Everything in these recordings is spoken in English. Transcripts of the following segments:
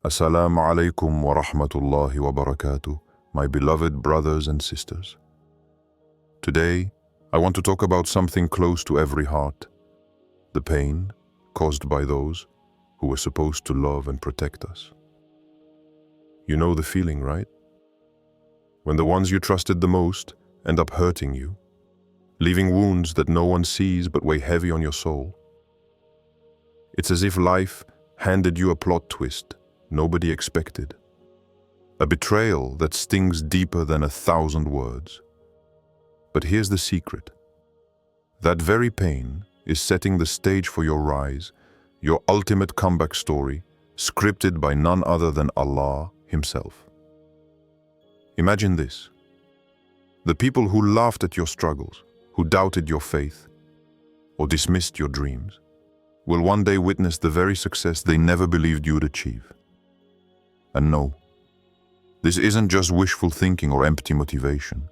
Assalamu alaikum wa rahmatullahi wa barakatuh, my beloved brothers and sisters. Today, I want to talk about something close to every heart, the pain caused by those who were supposed to love and protect us. You know the feeling, right? When the ones you trusted the most end up hurting you, leaving wounds that no one sees but weigh heavy on your soul. It's as if life handed you a plot twist nobody expected. A betrayal that stings deeper than 1,000 words. But here's the secret. That very pain is setting the stage for your rise, your ultimate comeback story, scripted by none other than Allah Himself. Imagine this. The people who laughed at your struggles, who doubted your faith, or dismissed your dreams, will one day witness the very success they never believed you would achieve. And no, this isn't just wishful thinking or empty motivation.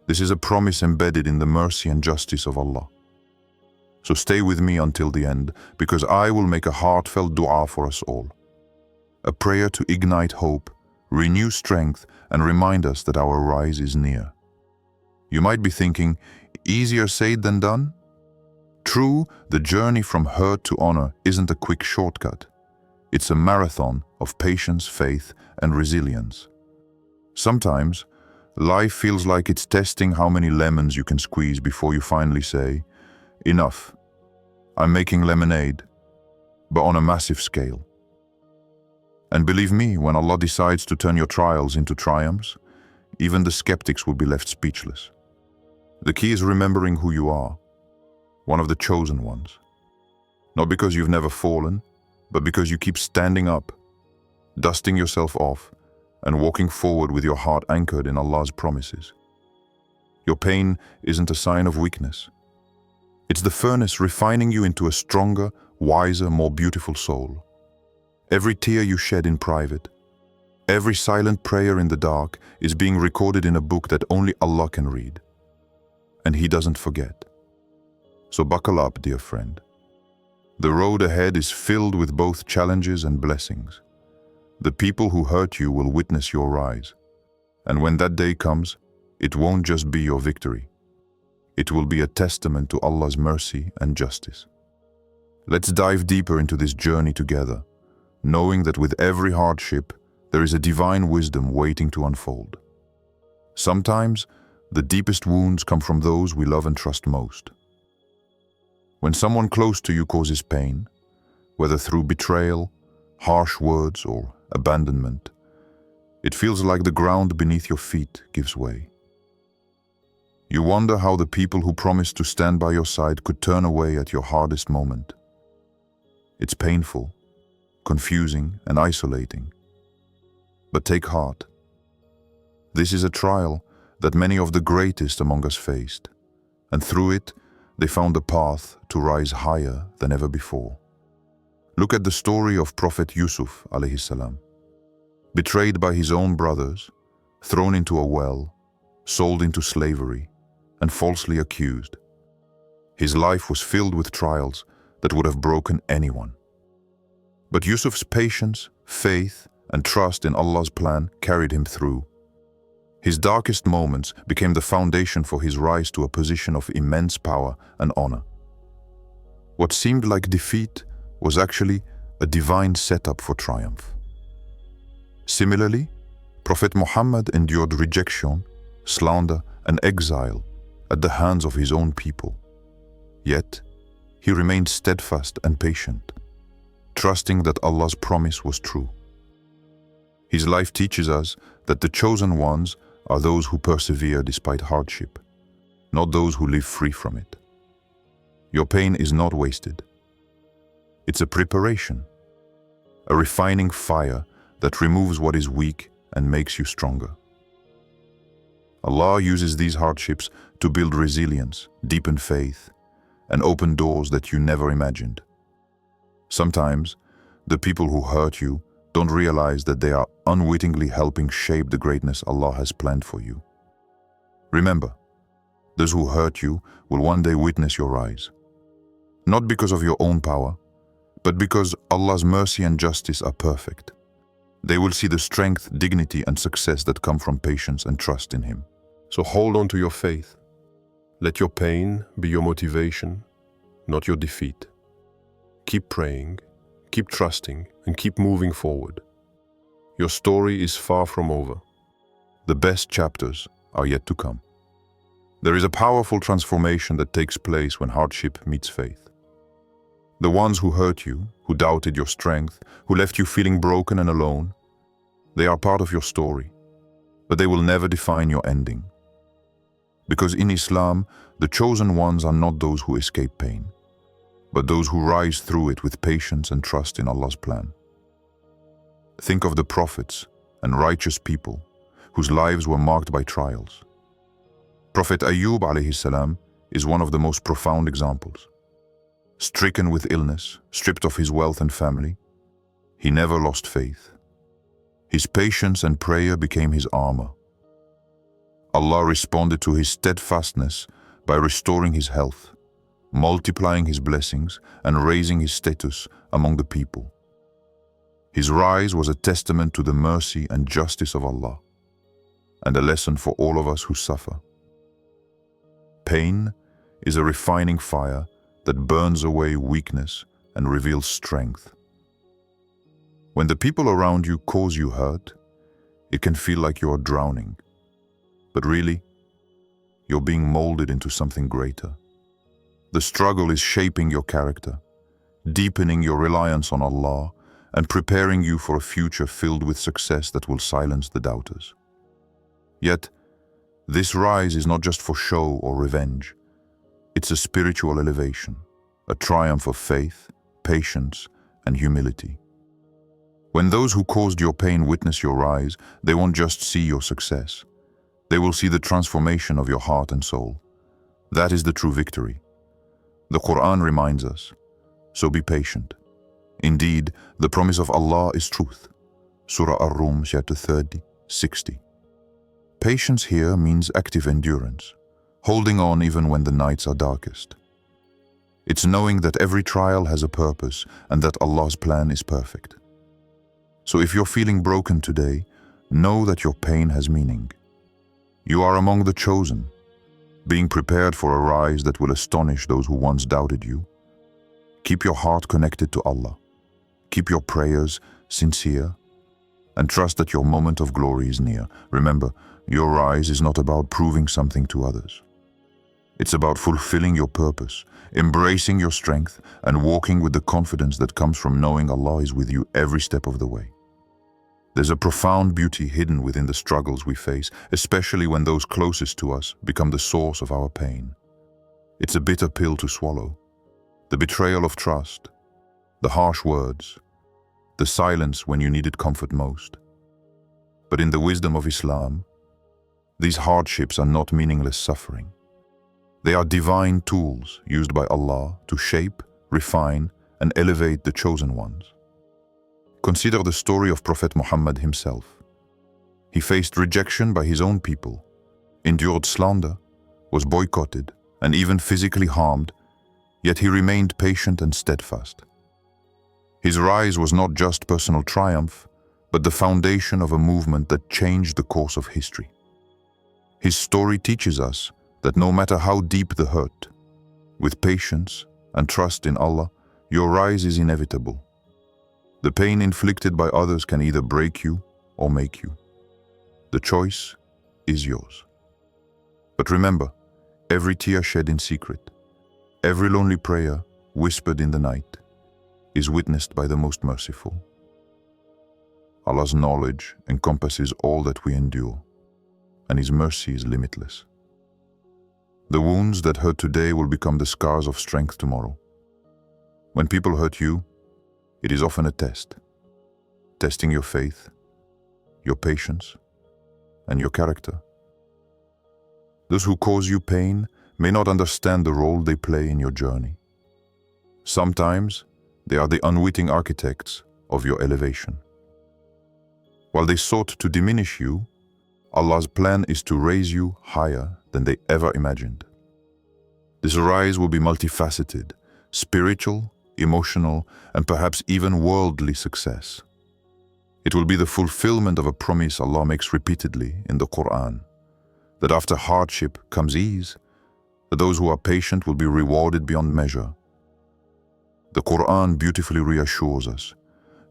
This is a promise embedded in the mercy and justice of Allah. So stay with me until the end, because I will make a heartfelt dua for us all. A prayer to ignite hope, renew strength, and remind us that our rise is near. You might be thinking, easier said than done? True, the journey from hurt to honor isn't a quick shortcut. It's a marathon of patience, faith, and resilience. Sometimes, life feels like it's testing how many lemons you can squeeze before you finally say, enough. I'm making lemonade, but on a massive scale. And believe me, when Allah decides to turn your trials into triumphs, even the skeptics will be left speechless. The key is remembering who you are, one of the chosen ones. Not because you've never fallen, but because you keep standing up, dusting yourself off, and walking forward with your heart anchored in Allah's promises. Your pain isn't a sign of weakness. It's the furnace refining you into a stronger, wiser, more beautiful soul. Every tear you shed in private, every silent prayer in the dark is being recorded in a book that only Allah can read. And He doesn't forget. So buckle up, dear friend. The road ahead is filled with both challenges and blessings. The people who hurt you will witness your rise. And when that day comes, it won't just be your victory. It will be a testament to Allah's mercy and justice. Let's dive deeper into this journey together, knowing that with every hardship, there is a divine wisdom waiting to unfold. Sometimes, the deepest wounds come from those we love and trust most. When someone close to you causes pain, whether through betrayal, harsh words, or abandonment, it feels like the ground beneath your feet gives way. You wonder how the people who promised to stand by your side could turn away at your hardest moment. It's painful, confusing, and isolating. But take heart. This is a trial that many of the greatest among us faced, and through it, they found a path to rise higher than ever before. Look at the story of Prophet Yusuf alayhi salam. Betrayed by his own brothers, thrown into a well, sold into slavery, and falsely accused. His life was filled with trials that would have broken anyone. But Yusuf's patience, faith, and trust in Allah's plan carried him through. His darkest moments became the foundation for his rise to a position of immense power and honor. What seemed like defeat was actually a divine setup for triumph. Similarly, Prophet Muhammad endured rejection, slander, and exile at the hands of his own people. Yet, he remained steadfast and patient, trusting that Allah's promise was true. His life teaches us that the chosen ones are those who persevere despite hardship, not those who live free from it. Your pain is not wasted. It's a preparation, a refining fire that removes what is weak and makes you stronger. Allah uses these hardships to build resilience, deepen faith, and open doors that you never imagined. Sometimes, the people who hurt you don't realize that they are unwittingly helping shape the greatness Allah has planned for you. Remember, those who hurt you will one day witness your rise. Not because of your own power, but because Allah's mercy and justice are perfect. They will see the strength, dignity, and success that come from patience and trust in Him. So hold on to your faith. Let your pain be your motivation, not your defeat. Keep praying, keep trusting, and keep moving forward. Your story is far from over. The best chapters are yet to come. There is a powerful transformation that takes place when hardship meets faith. The ones who hurt you, who doubted your strength, who left you feeling broken and alone, they are part of your story, but they will never define your ending. Because in Islam, the chosen ones are not those who escape pain, but those who rise through it with patience and trust in Allah's plan. Think of the prophets and righteous people whose lives were marked by trials. Prophet Ayyub alayhi salam is one of the most profound examples. Stricken with illness, stripped of his wealth and family, he never lost faith. His patience and prayer became his armor. Allah responded to his steadfastness by restoring his health, multiplying his blessings, and raising his status among the people. His rise was a testament to the mercy and justice of Allah, and a lesson for all of us who suffer. Pain is a refining fire that burns away weakness and reveals strength. When the people around you cause you hurt, it can feel like you are drowning. But really, you're being molded into something greater. The struggle is shaping your character, deepening your reliance on Allah, and preparing you for a future filled with success that will silence the doubters. Yet, this rise is not just for show or revenge. It's a spiritual elevation, a triumph of faith, patience, and humility. When those who caused your pain witness your rise, they won't just see your success. They will see the transformation of your heart and soul. That is the true victory. The Quran reminds us, so be patient. Indeed, the promise of Allah is truth. Surah Ar-Rum, chapter 30, 60. Patience here means active endurance, holding on even when the nights are darkest. It's knowing that every trial has a purpose and that Allah's plan is perfect. So if you're feeling broken today, know that your pain has meaning. You are among the chosen, being prepared for a rise that will astonish those who once doubted you. Keep your heart connected to Allah. Keep your prayers sincere, and trust that your moment of glory is near. Remember, your rise is not about proving something to others. It's about fulfilling your purpose, embracing your strength, and walking with the confidence that comes from knowing Allah is with you every step of the way. There's a profound beauty hidden within the struggles we face, especially when those closest to us become the source of our pain. It's a bitter pill to swallow. The betrayal of trust, the harsh words, the silence when you needed comfort most. But in the wisdom of Islam, these hardships are not meaningless suffering. They are divine tools used by Allah to shape, refine, and elevate the chosen ones. Consider the story of Prophet Muhammad himself. He faced rejection by his own people, endured slander, was boycotted, and even physically harmed, yet he remained patient and steadfast. His rise was not just personal triumph, but the foundation of a movement that changed the course of history. His story teaches us that no matter how deep the hurt, with patience and trust in Allah, your rise is inevitable. The pain inflicted by others can either break you or make you. The choice is yours. But remember, every tear shed in secret, every lonely prayer whispered in the night, is witnessed by the most merciful. Allah's knowledge encompasses all that we endure, and His mercy is limitless. The wounds that hurt today will become the scars of strength tomorrow. When people hurt you, it is often a test, testing your faith, your patience, and your character. Those who cause you pain may not understand the role they play in your journey. Sometimes they are the unwitting architects of your elevation. While they sought to diminish you, Allah's plan is to raise you higher than they ever imagined. This rise will be multifaceted, spiritual, emotional, and perhaps even worldly success. It will be the fulfillment of a promise Allah makes repeatedly in the Quran, that after hardship comes ease, that those who are patient will be rewarded beyond measure. The Quran beautifully reassures us,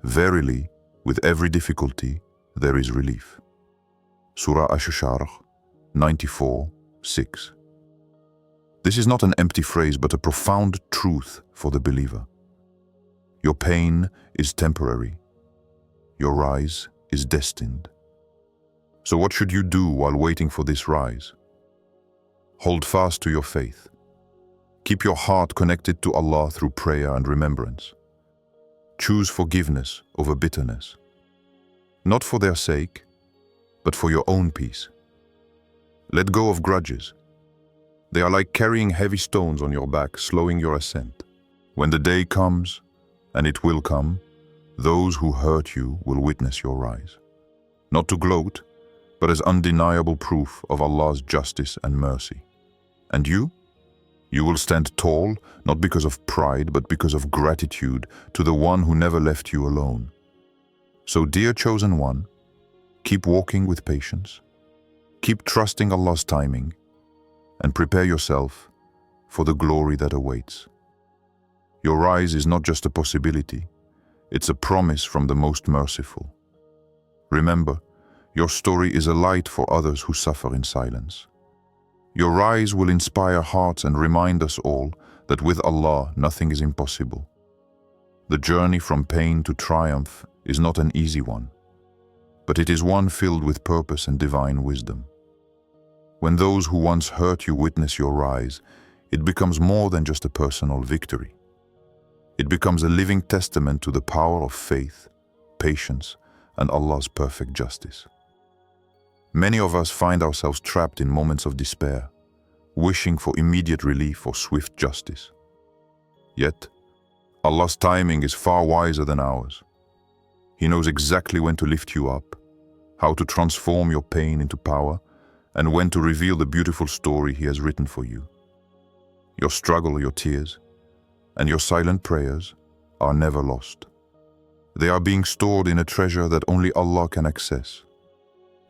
verily, with every difficulty, there is relief. Surah Ash-Shara 94:6. This is not an empty phrase, but a profound truth for the believer. Your pain is temporary. Your rise is destined. So what should you do while waiting for this rise? Hold fast to your faith. Keep your heart connected to Allah through prayer and remembrance. Choose forgiveness over bitterness. Not for their sake, but for your own peace. Let go of grudges. They are like carrying heavy stones on your back, slowing your ascent. When the day comes, and it will come, those who hurt you will witness your rise. Not to gloat, but as undeniable proof of Allah's justice and mercy. And you? You will stand tall, not because of pride, but because of gratitude to the one who never left you alone. So, dear chosen one, keep walking with patience, keep trusting Allah's timing, and prepare yourself for the glory that awaits. Your rise is not just a possibility, it's a promise from the Most Merciful. Remember, your story is a light for others who suffer in silence. Your rise will inspire hearts and remind us all that with Allah nothing is impossible. The journey from pain to triumph is not an easy one, but it is one filled with purpose and divine wisdom. When those who once hurt you witness your rise, it becomes more than just a personal victory. It becomes a living testament to the power of faith, patience, and Allah's perfect justice. Many of us find ourselves trapped in moments of despair, wishing for immediate relief or swift justice. Yet, Allah's timing is far wiser than ours. He knows exactly when to lift you up, how to transform your pain into power, and when to reveal the beautiful story He has written for you. Your struggle, your tears, and your silent prayers are never lost. They are being stored in a treasure that only Allah can access,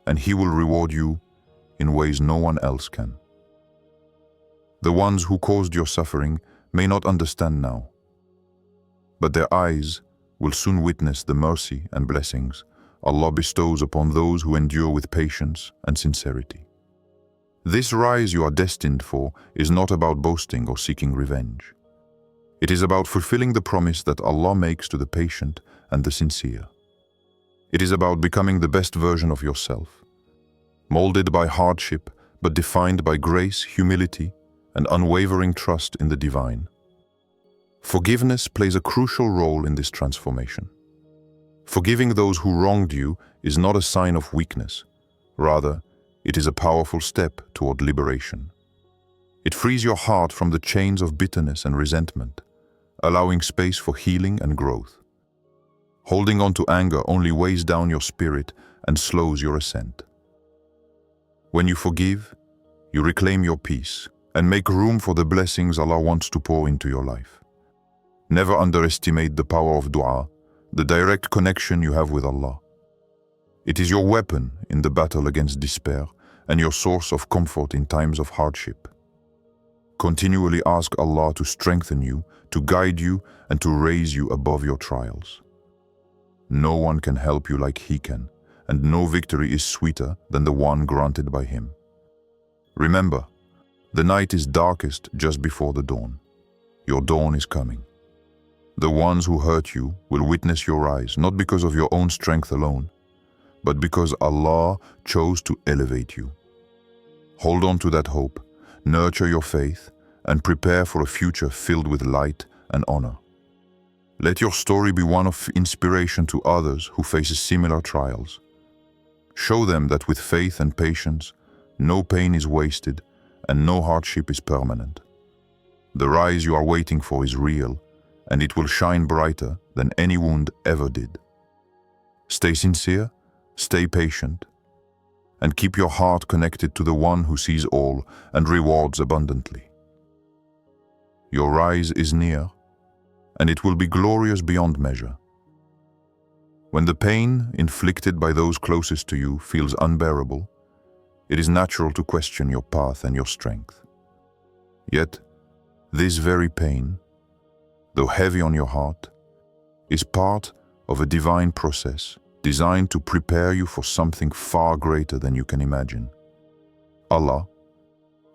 and He will reward you in ways no one else can. The ones who caused your suffering may not understand now, but their eyes will soon witness the mercy and blessings Allah bestows upon those who endure with patience and sincerity. This rise you are destined for is not about boasting or seeking revenge. It is about fulfilling the promise that Allah makes to the patient and the sincere. It is about becoming the best version of yourself, molded by hardship but defined by grace, humility, and unwavering trust in the divine. Forgiveness plays a crucial role in this transformation. Forgiving those who wronged you is not a sign of weakness. Rather, it is a powerful step toward liberation. It frees your heart from the chains of bitterness and resentment, allowing space for healing and growth. Holding on to anger only weighs down your spirit and slows your ascent. When you forgive, you reclaim your peace and make room for the blessings Allah wants to pour into your life. Never underestimate the power of dua, the direct connection you have with Allah. It is your weapon in the battle against despair and your source of comfort in times of hardship. Continually ask Allah to strengthen you, to guide you, and to raise you above your trials. No one can help you like He can, and no victory is sweeter than the one granted by Him. Remember, the night is darkest just before the dawn. Your dawn is coming. The ones who hurt you will witness your rise, not because of your own strength alone, but because Allah chose to elevate you. Hold on to that hope, nurture your faith, and prepare for a future filled with light and honor. Let your story be one of inspiration to others who face similar trials. Show them that with faith and patience, no pain is wasted and no hardship is permanent. The rise you are waiting for is real, and it will shine brighter than any wound ever did. Stay sincere, stay patient, and keep your heart connected to the one who sees all and rewards abundantly. Your rise is near, and it will be glorious beyond measure. When the pain inflicted by those closest to you feels unbearable, it is natural to question your path and your strength. Yet, this very pain, though heavy on your heart, is part of a divine process designed to prepare you for something far greater than you can imagine. Allah,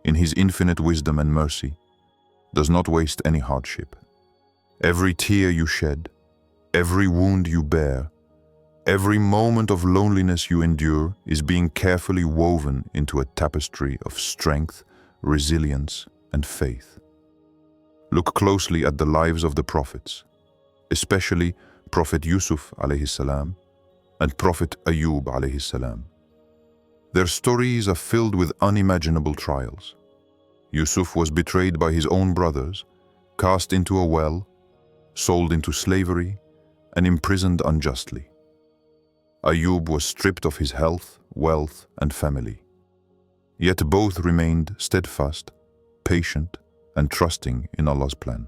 in His infinite wisdom and mercy, does not waste any hardship. Every tear you shed, every wound you bear, every moment of loneliness you endure is being carefully woven into a tapestry of strength, resilience, and faith. Look closely at the lives of the prophets, especially Prophet Yusuf alayhi salam and Prophet Ayub alayhi salam. Their stories are filled with unimaginable trials. Yusuf was betrayed by his own brothers, cast into a well, sold into slavery, and imprisoned unjustly. Ayub was stripped of his health, wealth, and family. Yet both remained steadfast, patient, and trusting in Allah's plan.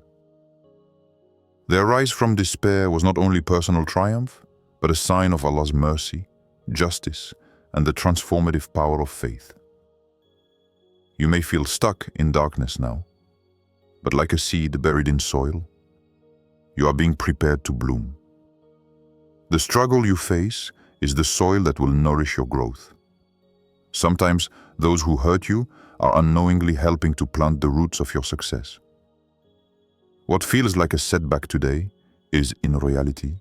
Their rise from despair was not only personal triumph, but a sign of Allah's mercy, justice, and the transformative power of faith. You may feel stuck in darkness now, but like a seed buried in soil, you are being prepared to bloom. The struggle you face is the soil that will nourish your growth. Sometimes those who hurt you are unknowingly helping to plant the roots of your success. What feels like a setback today is, in reality,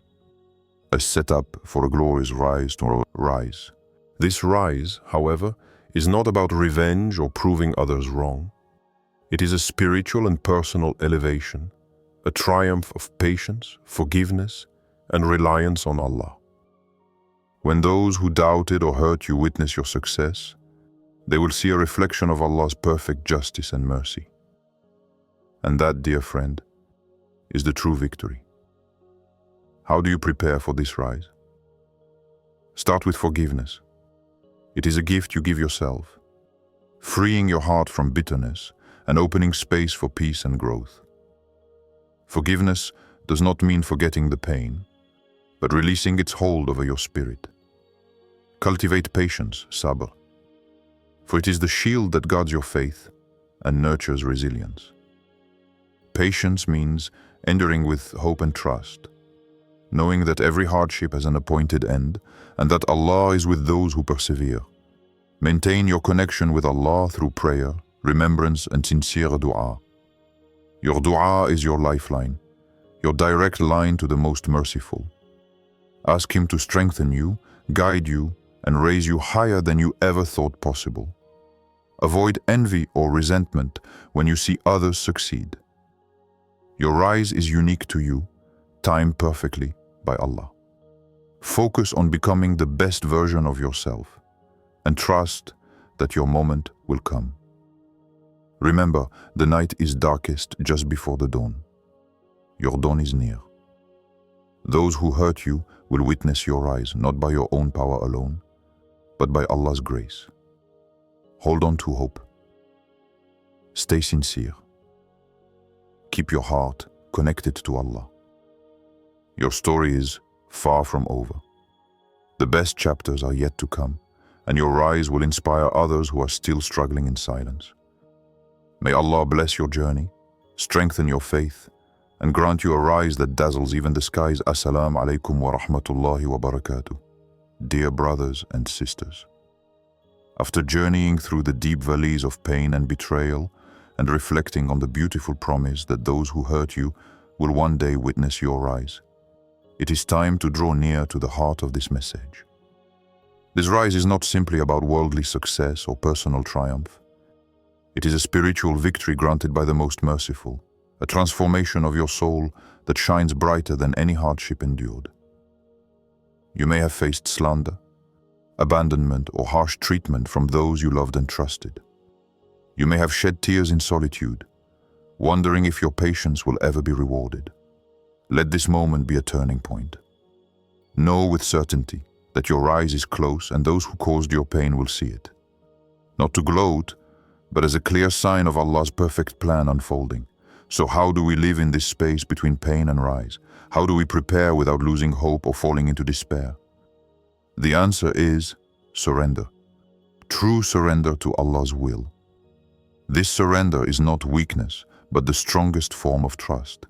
a setup for a glorious rise to rise. This rise, however, is not about revenge or proving others wrong. It is a spiritual and personal elevation, a triumph of patience, forgiveness, and reliance on Allah. When those who doubted or hurt you witness your success, they will see a reflection of Allah's perfect justice and mercy. And that, dear friend, is the true victory. How do you prepare for this rise? Start with forgiveness. It is a gift you give yourself, freeing your heart from bitterness and opening space for peace and growth. Forgiveness does not mean forgetting the pain, but releasing its hold over your spirit. Cultivate patience, sabr, for it is the shield that guards your faith and nurtures resilience. Patience means enduring with hope and trust, knowing that every hardship has an appointed end and that Allah is with those who persevere. Maintain your connection with Allah through prayer, remembrance, and sincere dua. Your dua is your lifeline, your direct line to the Most Merciful. Ask Him to strengthen you, guide you, and raise you higher than you ever thought possible. Avoid envy or resentment when you see others succeed. Your rise is unique to you, timed perfectly by Allah. Focus on becoming the best version of yourself and trust that your moment will come. Remember, the night is darkest just before the dawn. Your dawn is near. Those who hurt you will witness your rise, not by your own power alone, but by Allah's grace. Hold on to hope. Stay sincere. Keep your heart connected to Allah. Your story is far from over. The best chapters are yet to come, and your rise will inspire others who are still struggling in silence. May Allah bless your journey, strengthen your faith, and grant you a rise that dazzles even the skies. Assalamu alaikum wa rahmatullahi wa barakatuh. Dear brothers and sisters, after journeying through the deep valleys of pain and betrayal, and reflecting on the beautiful promise that those who hurt you will one day witness your rise, it is time to draw near to the heart of this message. This rise is not simply about worldly success or personal triumph. It is a spiritual victory granted by the Most Merciful, a transformation of your soul that shines brighter than any hardship endured. You may have faced slander, abandonment, or harsh treatment from those you loved and trusted. You may have shed tears in solitude, wondering if your patience will ever be rewarded. Let this moment be a turning point. Know with certainty that your rise is close and those who caused your pain will see it. Not to gloat, but as a clear sign of Allah's perfect plan unfolding. So how do we live in this space between pain and rise? How do we prepare without losing hope or falling into despair? The answer is surrender. True surrender to Allah's will. This surrender is not weakness, but the strongest form of trust.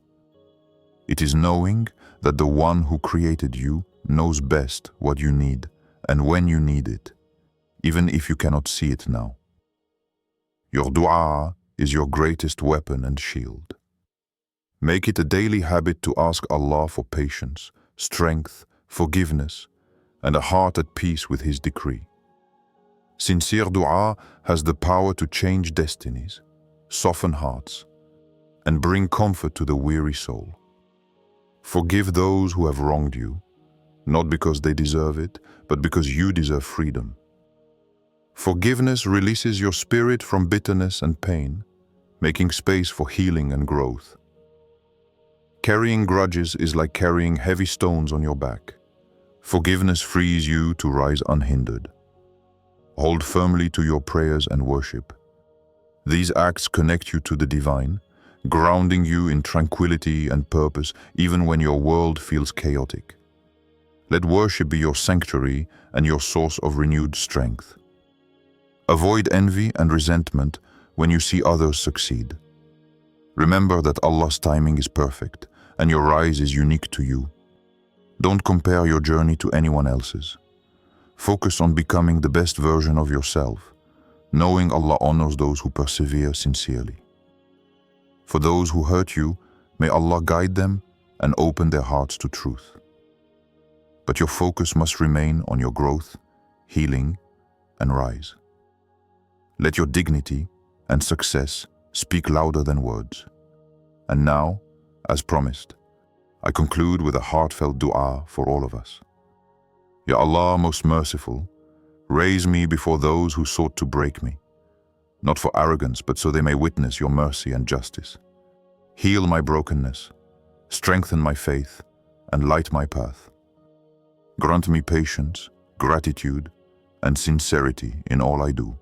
It is knowing that the one who created you knows best what you need and when you need it, even if you cannot see it now. Your dua is your greatest weapon and shield. Make it a daily habit to ask Allah for patience, strength, forgiveness, and a heart at peace with His decree. Sincere dua has the power to change destinies, soften hearts, and bring comfort to the weary soul. Forgive those who have wronged you, not because they deserve it, but because you deserve freedom. Forgiveness releases your spirit from bitterness and pain, making space for healing and growth. Carrying grudges is like carrying heavy stones on your back. Forgiveness frees you to rise unhindered. Hold firmly to your prayers and worship. These acts connect you to the divine, grounding you in tranquility and purpose even when your world feels chaotic. Let worship be your sanctuary and your source of renewed strength. Avoid envy and resentment when you see others succeed. Remember that Allah's timing is perfect and your rise is unique to you. Don't compare your journey to anyone else's. Focus on becoming the best version of yourself, knowing Allah honors those who persevere sincerely. For those who hurt you, may Allah guide them and open their hearts to truth. But your focus must remain on your growth, healing, and rise. Let your dignity and success speak louder than words. And now, as promised, I conclude with a heartfelt dua for all of us. Ya Allah, most merciful, raise me before those who sought to break me, not for arrogance, but so they may witness your mercy and justice. Heal my brokenness, strengthen my faith, and light my path. Grant me patience, gratitude, and sincerity in all I do.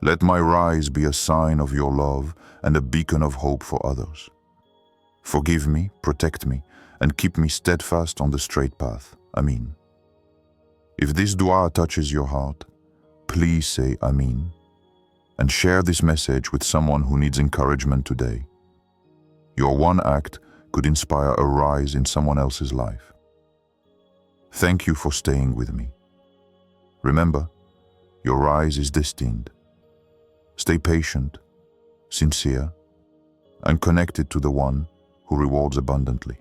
Let my rise be a sign of your love and a beacon of hope for others. Forgive me, protect me, and keep me steadfast on the straight path. Ameen. If this dua touches your heart, please say Ameen and share this message with someone who needs encouragement today. Your one act could inspire a rise in someone else's life. Thank you for staying with me. Remember, your rise is destined. Stay patient, sincere, and connected to the one who rewards abundantly.